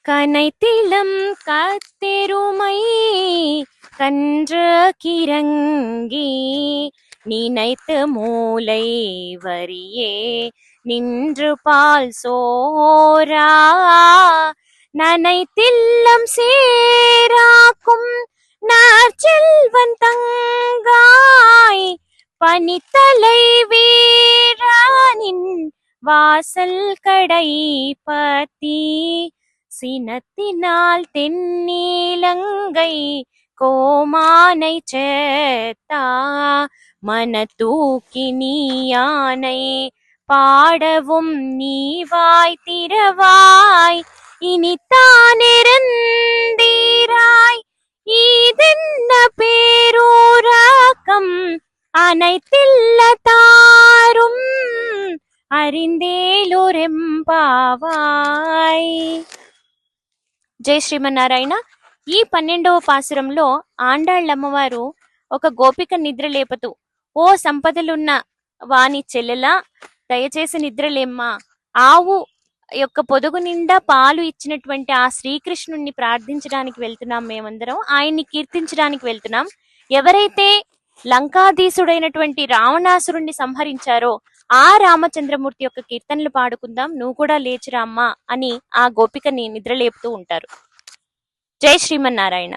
கனைத்திலம் கத்தெருமை கன்று கிறங்கி நினைத்து மூளை வரியே நின்று பால் சோரா நனைத்தில்லம் சேராக்கும் நார்ச்செல்வன் தங்காய் பனித்தலை வீரனின் வாசல் கடை பத்தி சினத்தினால் தென்னீலங்கை கோமானை சேத்தா மனத்தூக்கி நீ யானை பாடவும் நீ வாய் திறவாய் இனித்தானிருந்தீராய் இதென்ன பேரூராக்கம் அனைத்தில்ல தாரும் அறிந்தேலோరెంపావాయ్. జై శ్రీమన్నారాయణ. ఈ 12వ పాసురంలో ఆండాళ్ళమ్మవారు ఒక గోపిక నిద్ర లేపుతూ, ఓ సంపదలున్న వాని చెల్లెలా, దయచేసి నిద్రలేమ్మా, ఆవు యొక్క పొదుగు నిండా పాలు ఇచ్చినటువంటి ఆ శ్రీకృష్ణుణ్ణి ప్రార్థించడానికి వెళ్తున్నాం, మేమందరం ఆయన్ని కీర్తించడానికి వెళ్తున్నాం. ఎవరైతే లంకాధీసుడైనటువంటి రావణాసురుణ్ణి సంహరించారో ఆ రామచంద్రమూర్తి యొక్క కీర్తనలు పాడుకుందాం, నువ్వు కూడా లేచిరామ్మా అని ఆ గోపికని నిద్రలేపుతూ ఉంటారు. జై శ్రీమన్నారాయణ.